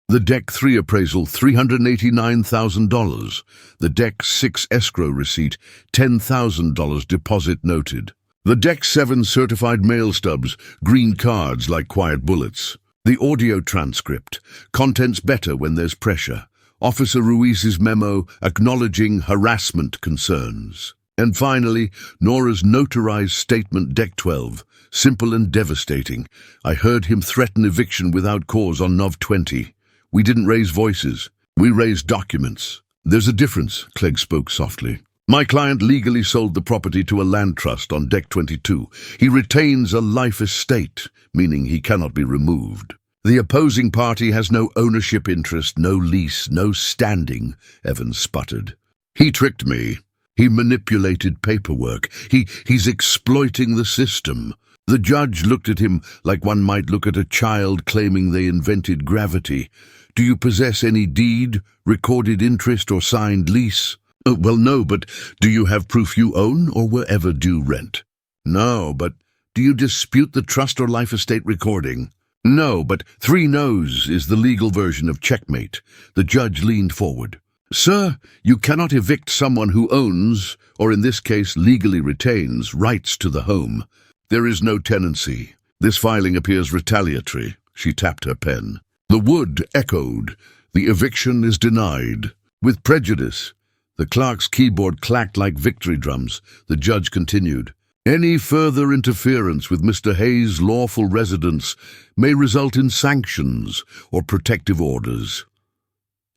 The Deck 3 appraisal, $389,000. The Deck 6 escrow receipt, $10,000 deposit noted. The Deck 7 certified mail stubs, green cards like quiet bullets. The audio transcript, contents better when there's pressure. Officer Ruiz's memo acknowledging harassment concerns. And finally, Nora's notarized statement, Deck 12, simple and devastating. I heard him threaten eviction without cause on Nov 20. We didn't raise voices. We raised documents. There's a difference, Clegg spoke softly. My client legally sold the property to a land trust on Deck 22. He retains a life estate, meaning he cannot be removed. The opposing party has no ownership interest, no lease, no standing, Evans sputtered. He tricked me. He manipulated paperwork. He's exploiting the system. The judge looked at him like one might look at a child claiming they invented gravity. Do you possess any deed, recorded interest, or signed lease? Well, no, but do you have proof you own or were ever due rent? No, but do you dispute the trust or life estate recording? No, but 3 no's is the legal version of checkmate. The judge leaned forward. Sir, you cannot evict someone who owns, or in this case legally retains, rights to the home. There is no tenancy. This filing appears retaliatory. She tapped her pen. The wood echoed. The eviction is denied. With prejudice. The clerk's keyboard clacked like victory drums. The judge continued. Any further interference with Mr. Hayes' lawful residence may result in sanctions or protective orders.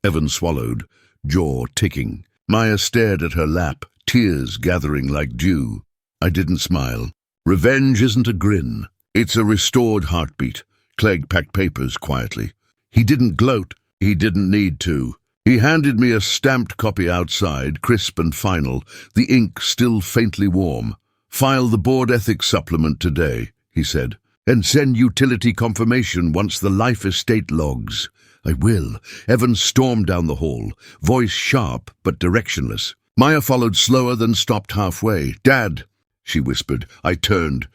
Evans swallowed, jaw ticking. Maya stared at her lap, tears gathering like dew. I didn't smile. Revenge isn't a grin. It's a restored heartbeat. Clegg packed papers quietly. He didn't gloat. He didn't need to. He handed me a stamped copy outside, crisp and final, the ink still faintly warm. File the board ethics supplement today, he said, and send utility confirmation once the life estate logs. I will. Evans stormed down the hall, voice sharp but directionless. Maya followed slower, then stopped halfway. Dad, she whispered. I turned.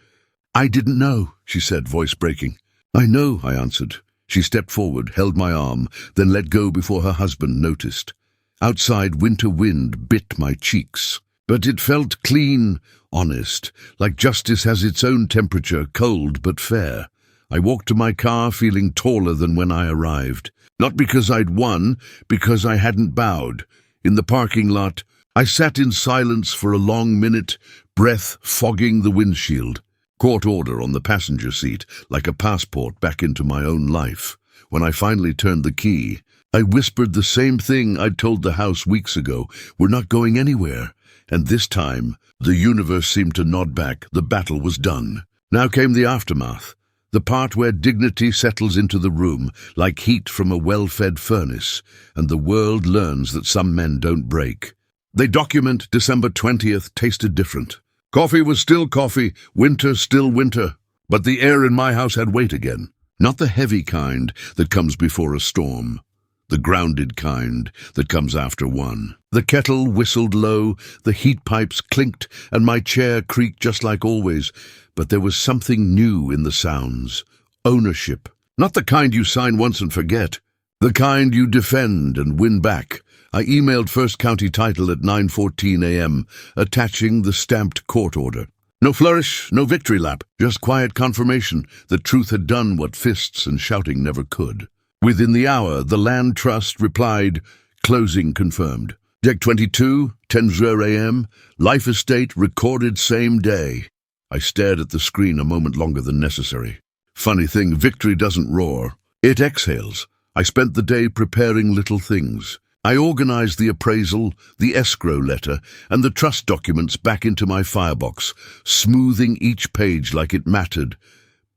I didn't know, she said, voice breaking. I know, I answered. She stepped forward, held my arm, then let go before her husband noticed. Outside, winter wind bit my cheeks. But it felt clean, honest, like justice has its own temperature, cold but fair. I walked to my car feeling taller than when I arrived. Not because I'd won, because I hadn't bowed. In the parking lot, I sat in silence for a long minute, breath fogging the windshield. Court order on the passenger seat, like a passport back into my own life. When I finally turned the key, I whispered the same thing I'd told the house weeks ago. We're not going anywhere. And this time, the universe seemed to nod back. The battle was done. Now came the aftermath, the part where dignity settles into the room, like heat from a well-fed furnace, and the world learns that some men don't break. They document December 20th tasted different. Coffee was still coffee, winter still winter, but the air in my house had weight again. Not the heavy kind that comes before a storm. The grounded kind that comes after one. The kettle whistled low, the heat pipes clinked, and my chair creaked just like always. But there was something new in the sounds. Ownership. Not the kind you sign once and forget. The kind you defend and win back. I emailed First County Title at 9:14 a.m., attaching the stamped court order. No flourish, no victory lap, just quiet confirmation that truth had done what fists and shouting never could. Within the hour, the Land Trust replied, closing confirmed. Deck 22, 10:00 a.m., life estate recorded same day. I stared at the screen a moment longer than necessary. Funny thing, victory doesn't roar. It exhales. I spent the day preparing little things. I organized the appraisal, the escrow letter, and the trust documents back into my firebox, smoothing each page like it mattered,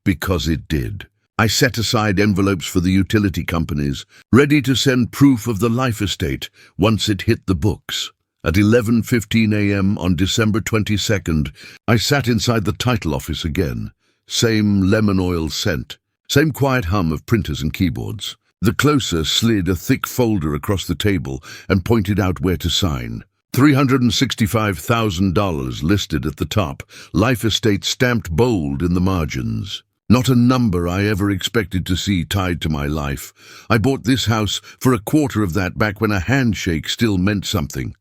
because it did. I set aside envelopes for the utility companies, ready to send proof of the life estate once it hit the books. At 11:15 a.m. on December 22nd, I sat inside the title office again. Same lemon oil scent, same quiet hum of printers and keyboards. The closer slid a thick folder across the table and pointed out where to sign. $365,000 listed at the top, life estate stamped bold in the margins. Not a number I ever expected to see tied to my life. I bought this house for a quarter of that back when a handshake still meant something.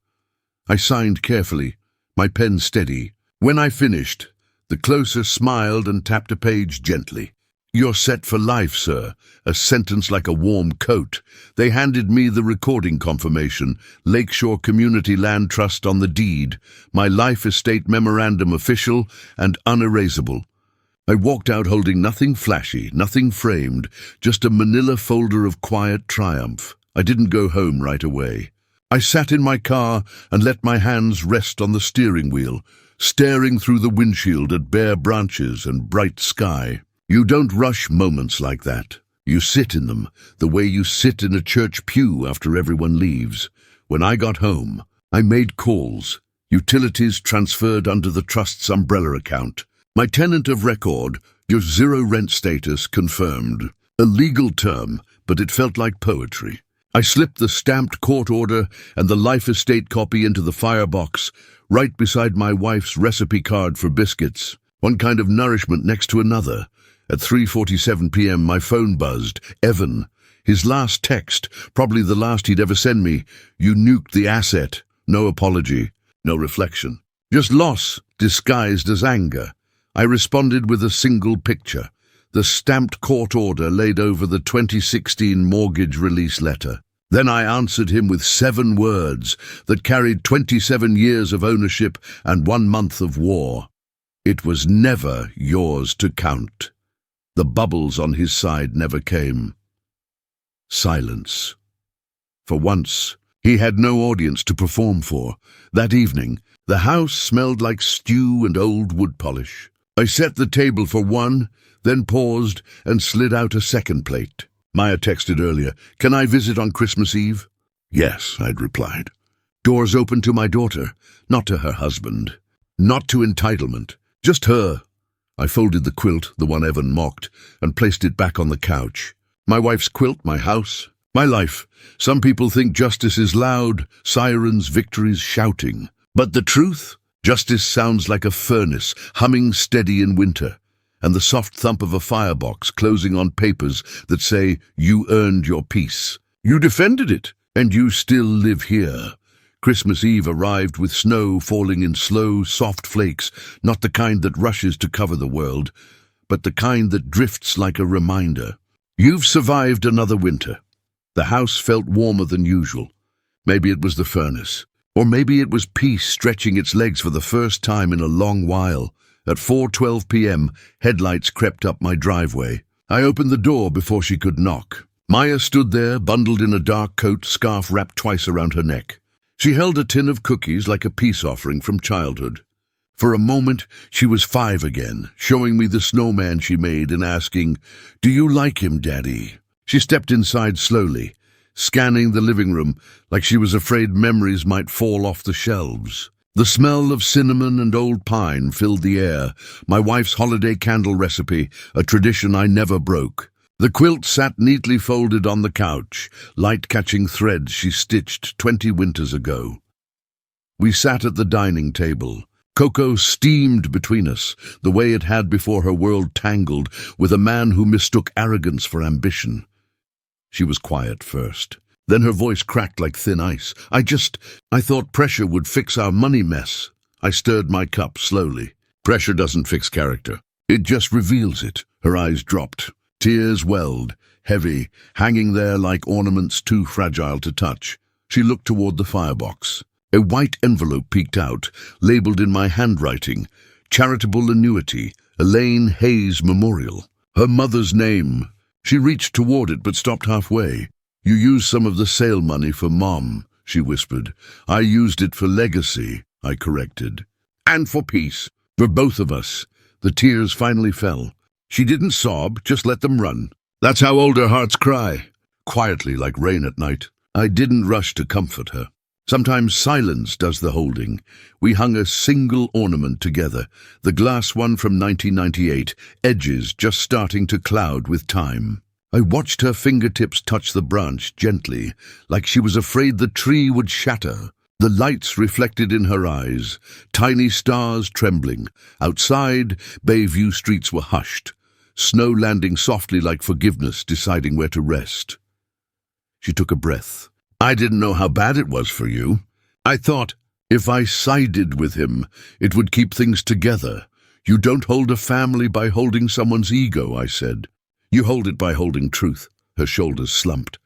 I signed carefully, my pen steady. When I finished, the closer smiled and tapped a page gently. You're set for life, sir. A sentence like a warm coat. They handed me the recording confirmation, Lakeshore Community Land Trust on the deed, my life estate memorandum official and unerasable. I walked out holding nothing flashy, nothing framed, just a manila folder of quiet triumph. I didn't go home right away. I sat in my car and let my hands rest on the steering wheel, staring through the windshield at bare branches and bright sky. You don't rush moments like that. You sit in them, the way you sit in a church pew after everyone leaves. When I got home, I made calls. Utilities transferred under the trust's umbrella account. My tenant of record, your zero rent status confirmed. A legal term, but it felt like poetry. I slipped the stamped court order and the life estate copy into the firebox, right beside my wife's recipe card for biscuits. One kind of nourishment next to another. At 3:47 p.m. my phone buzzed. Evan. His last text, probably the last he'd ever send me. You nuked the asset. No apology. No reflection. Just loss, disguised as anger. I responded with a single picture. The stamped court order laid over the 2016 mortgage release letter. Then I answered him with 7 words that carried 27 years of ownership and 1 month of war. It was never yours to count. The bubbles on his side never came. Silence. For once, he had no audience to perform for. That evening, the house smelled like stew and old wood polish. I set the table for one, then paused and slid out a second plate. Maya texted earlier, "Can I visit on Christmas Eve?" "Yes," I'd replied. Doors open to my daughter, not to her husband. Not to entitlement, just her. I folded the quilt, the one Evan mocked, and placed it back on the couch. My wife's quilt, my house, my life. Some people think justice is loud, sirens, victories, shouting. But the truth? Justice sounds like a furnace, humming steady in winter, and the soft thump of a firebox closing on papers that say, "You earned your peace. You defended it, and you still live here." Christmas Eve arrived with snow falling in slow, soft flakes, not the kind that rushes to cover the world, but the kind that drifts like a reminder. You've survived another winter. The house felt warmer than usual. Maybe it was the furnace, or maybe it was peace stretching its legs for the first time in a long while. At 4:12 p.m., headlights crept up my driveway. I opened the door before she could knock. Maya stood there, bundled in a dark coat, scarf wrapped twice around her neck. She held a tin of cookies like a peace offering from childhood. For a moment, she was 5 again, showing me the snowman she made and asking, "Do you like him, Daddy?" She stepped inside slowly, scanning the living room like she was afraid memories might fall off the shelves. The smell of cinnamon and old pine filled the air, my wife's holiday candle recipe, a tradition I never broke. The quilt sat neatly folded on the couch, light-catching threads she stitched 20 winters ago. We sat at the dining table. Cocoa steamed between us, the way it had before her world tangled with a man who mistook arrogance for ambition. She was quiet first. Then her voice cracked like thin ice. I thought pressure would fix our money mess. I stirred my cup slowly. Pressure doesn't fix character. It just reveals it. Her eyes dropped. Tears welled, heavy, hanging there like ornaments too fragile to touch. She looked toward the firebox. A white envelope peeked out, labeled in my handwriting, "Charitable Annuity, Elaine Hayes Memorial." Her mother's name. She reached toward it but stopped halfway. "You used some of the sale money for Mom," she whispered. "I used it for legacy," I corrected. "And for peace. For both of us." The tears finally fell. She didn't sob, just let them run. That's how older hearts cry, quietly like rain at night. I didn't rush to comfort her. Sometimes silence does the holding. We hung a single ornament together, the glass one from 1998, edges just starting to cloud with time. I watched her fingertips touch the branch gently, like she was afraid the tree would shatter. The lights reflected in her eyes, tiny stars trembling. Outside, Bayview streets were hushed, snow landing softly like forgiveness, deciding where to rest. She took a breath. "I didn't know how bad it was for you. I thought, if I sided with him, it would keep things together. You don't hold a family by holding someone's ego," I said. "You hold it by holding truth." Her shoulders slumped.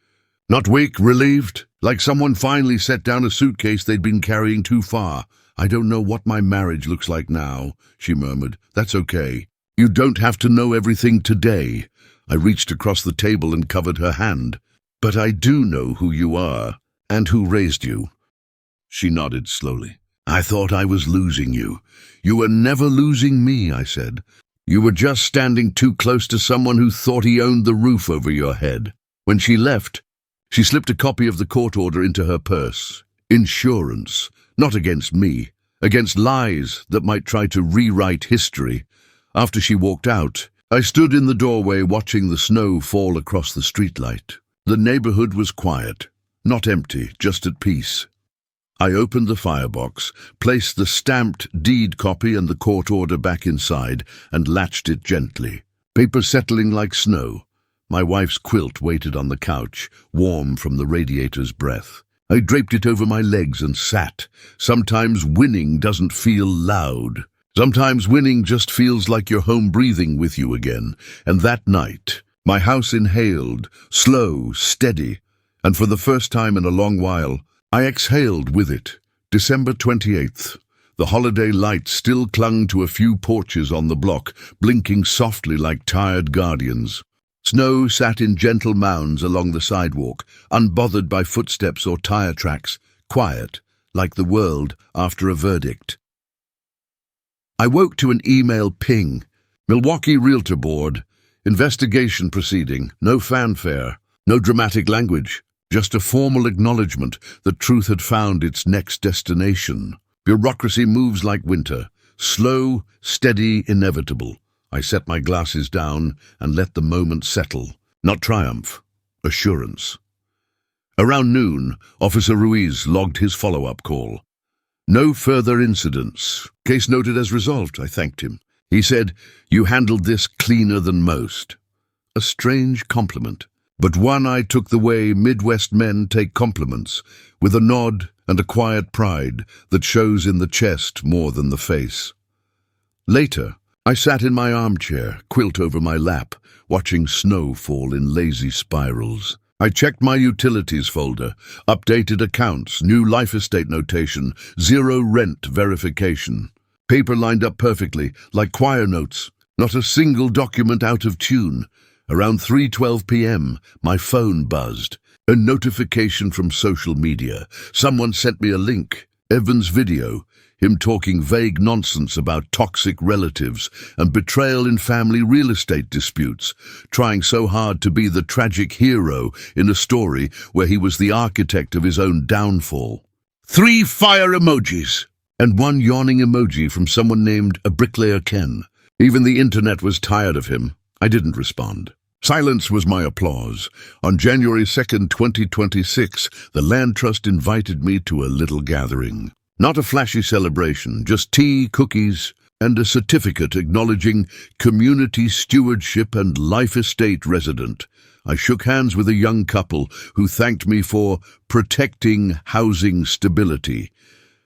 "Not weak, relieved, like someone finally set down a suitcase they'd been carrying too far. I don't know what my marriage looks like now," she murmured. "That's okay. You don't have to know everything today." I reached across the table and covered her hand. "But I do know who you are, and who raised you." She nodded slowly. "I thought I was losing you." "You were never losing me," I said. You were just standing too close to someone who thought he owned the roof over your head. When she left, she slipped a copy of the court order into her purse. Insurance, not against me, against lies that might try to rewrite history. After she walked out, I stood in the doorway watching the snow fall across the streetlight. The neighborhood was quiet, not empty, just at peace. I opened the firebox, placed the stamped deed copy and the court order back inside, and latched it gently. Paper settling like snow. My wife's quilt waited on the couch, warm from the radiator's breath. I draped it over my legs and sat. Sometimes winning doesn't feel loud. Sometimes winning just feels like you're home breathing with you again. And that night, my house inhaled, slow, steady, and for the first time in a long while, I exhaled with it. December 28th. The holiday lights still clung to a few porches on the block, blinking softly like tired guardians. Snow sat in gentle mounds along the sidewalk, unbothered by footsteps or tire tracks, quiet, like the world after a verdict. I woke to an email ping. Milwaukee Realtor Board. Investigation proceeding. No fanfare. No dramatic language. Just a formal acknowledgement that truth had found its next destination. Bureaucracy moves like winter. Slow, steady, inevitable. I set my glasses down and let the moment settle. Not triumph. Assurance. Around noon, Officer Ruiz logged his follow-up call. No further incidents. Case noted as resolved, I thanked him. He said, "You handled this cleaner than most." A strange compliment, but one I took the way Midwest men take compliments, with a nod and a quiet pride that shows in the chest more than the face. Later, I sat in my armchair, quilt over my lap, watching snow fall in lazy spirals. I checked my utilities folder, updated accounts, new life estate notation, zero rent verification. Paper lined up perfectly, like choir notes, not a single document out of tune. Around 3:12 p.m., my phone buzzed. A notification from social media. Someone sent me a link. Evan's video. Him talking vague nonsense about toxic relatives and betrayal in family real estate disputes, trying so hard to be the tragic hero in a story where he was the architect of his own downfall. 3 fire emojis, and 1 yawning emoji from someone named a bricklayer Ken. Even the internet was tired of him. I didn't respond. Silence was my applause. On January 2nd, 2026, the Land Trust invited me to a little gathering. Not a flashy celebration, just tea, cookies, and a certificate acknowledging community stewardship and life estate resident. I shook hands with a young couple who thanked me for protecting housing stability.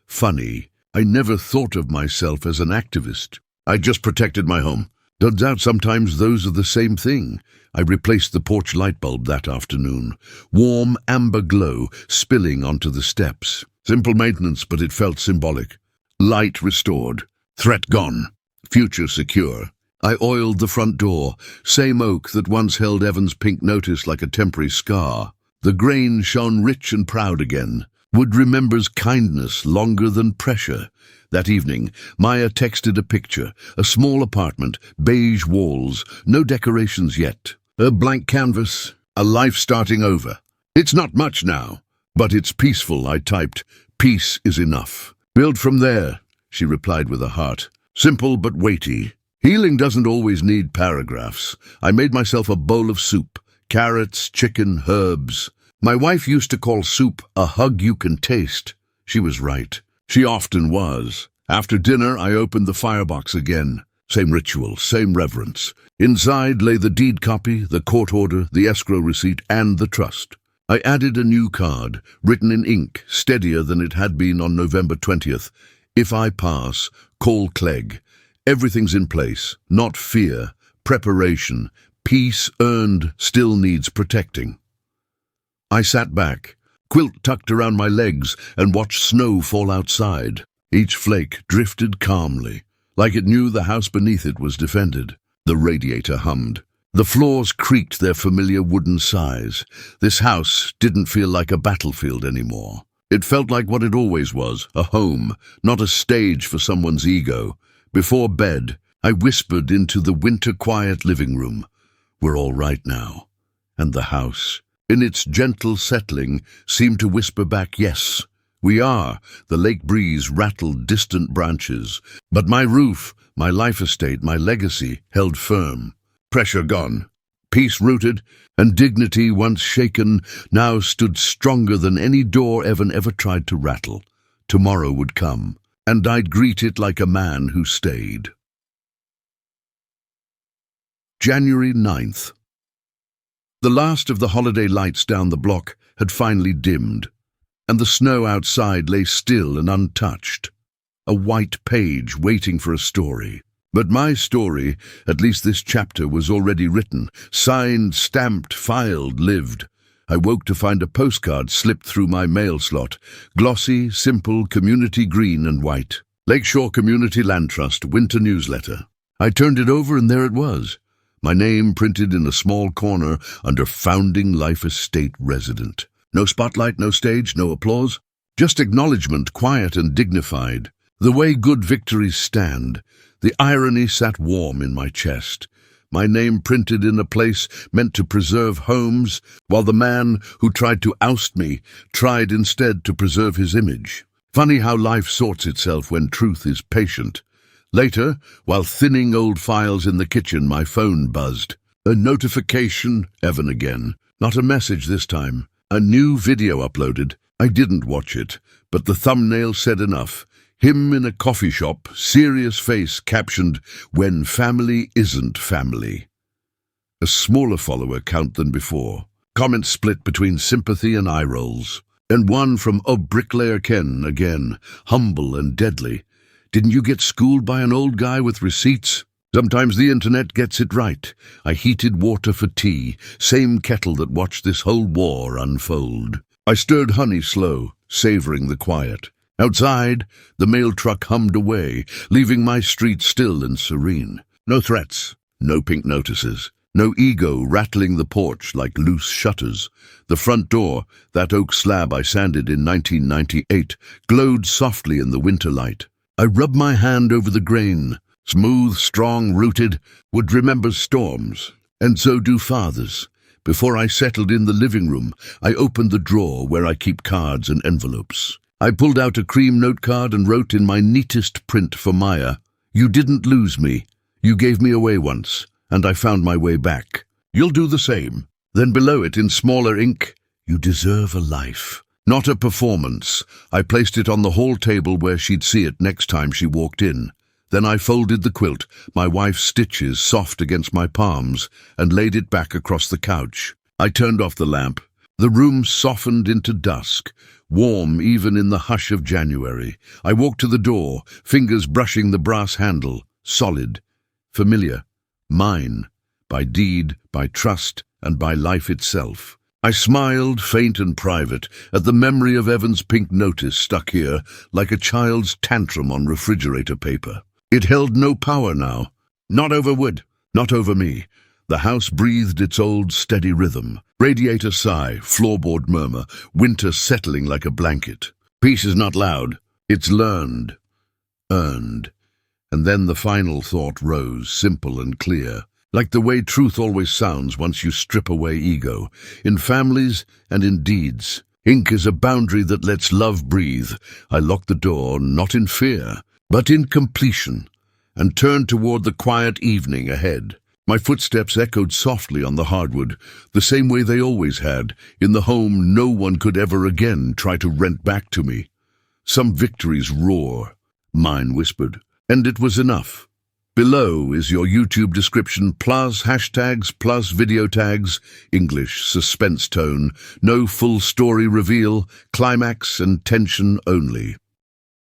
Funny, I never thought of myself as an activist. I just protected my home. Turns out sometimes those are the same thing. I replaced the porch light bulb that afternoon. Warm amber glow spilling onto the steps. Simple maintenance, but it felt symbolic. Light restored. Threat gone. Future secure. I oiled the front door, same oak that once held Evan's pink notice like a temporary scar. The grain shone rich and proud again. Wood remembers kindness longer than pressure. That evening, Maya texted a picture, a small apartment, beige walls, no decorations yet. A blank canvas, a life starting over. It's not much now, but it's peaceful, I typed. Peace is enough. Build from there, she replied with a heart. Simple but weighty. Healing doesn't always need paragraphs. I made myself a bowl of soup, carrots, chicken, herbs. My wife used to call soup a hug you can taste. She was right. She often was. After dinner, I opened the firebox again. Same ritual, same reverence. Inside lay the deed copy, the court order, the escrow receipt, and the trust. I added a new card, written in ink, steadier than it had been on November 20th. If I pass, call Clegg. Everything's in place, not fear, preparation. Peace earned still needs protecting. I sat back, quilt tucked around my legs, and watched snow fall outside. Each flake drifted calmly, like it knew the house beneath it was defended. The radiator hummed. The floors creaked their familiar wooden sighs. This house didn't feel like a battlefield anymore. It felt like what it always was, a home, not a stage for someone's ego. Before bed, I whispered into the winter-quiet living room. We're all right now. And the house, in its gentle settling, seemed to whisper back, yes, we are. The lake breeze rattled distant branches. But my roof, my life estate, my legacy held firm. Pressure gone. Peace rooted, and dignity once shaken now stood stronger than any door Evan ever tried to rattle. Tomorrow would come, and I'd greet it like a man who stayed. January 9th. The last of the holiday lights down the block had finally dimmed, and the snow outside lay still and untouched. A white page waiting for a story. But my story, at least this chapter, was already written, signed, stamped, filed, lived. I woke to find a postcard slipped through my mail slot, glossy, simple, community green and white. Lakeshore Community Land Trust, winter newsletter. I turned it over and there it was. My name printed in a small corner under Founding Life Estate Resident. No spotlight, no stage, no applause. Just acknowledgement, quiet and dignified. The way good victories stand. The irony sat warm in my chest. My name printed in a place meant to preserve homes, while the man who tried to oust me tried instead to preserve his image. Funny how life sorts itself when truth is patient. Later, while thinning old files in the kitchen, my phone buzzed. A notification, Evan again. Not a message this time. A new video uploaded. I didn't watch it, but the thumbnail said enough. Him in a coffee shop, serious face, captioned, "When family isn't family." A smaller follower count than before. Comments split between sympathy and eye rolls. And one from Bricklayer Ken, again, humble and deadly. Didn't you get schooled by an old guy with receipts? Sometimes the internet gets it right. I heated water for tea, same kettle that watched this whole war unfold. I stirred honey slow, savoring the quiet. Outside, the mail truck hummed away, leaving my street still and serene. No threats, no pink notices, no ego rattling the porch like loose shutters. The front door, that oak slab I sanded in 1998, glowed softly in the winter light. I rubbed my hand over the grain. Smooth, strong, rooted, would remember storms, and so do fathers. Before I settled in the living room, I opened the drawer where I keep cards and envelopes. I pulled out a cream note card and wrote in my neatest print for Maya, "You didn't lose me. You gave me away once, and I found my way back. You'll do the same." Then below it, in smaller ink, "You deserve a life, not a performance." I placed it on the hall table where she'd see it next time she walked in. Then I folded the quilt, my wife's stitches soft against my palms, and laid it back across the couch. I turned off the lamp. The room softened into dusk, warm even in the hush of January. I walked to the door, fingers brushing the brass handle, solid, familiar, mine, by deed, by trust, and by life itself. I smiled, faint and private, at the memory of Evan's pink notice stuck here like a child's tantrum on refrigerator paper. It held no power now. Not over Wood, not over me. The house breathed its old steady rhythm. Radiator sigh, floorboard murmur, winter settling like a blanket. Peace is not loud. It's learned, earned. And then the final thought rose, simple and clear, like the way truth always sounds once you strip away ego, in families and in deeds. Ink is a boundary that lets love breathe. I locked the door, not in fear, but in completion, and turned toward the quiet evening ahead. My footsteps echoed softly on the hardwood, the same way they always had, in the home no one could ever again try to rent back to me. Some victories roar, mine whispered, and it was enough. Below is your YouTube description plus hashtags plus video tags, English, suspense tone, no full story reveal, climax and tension only.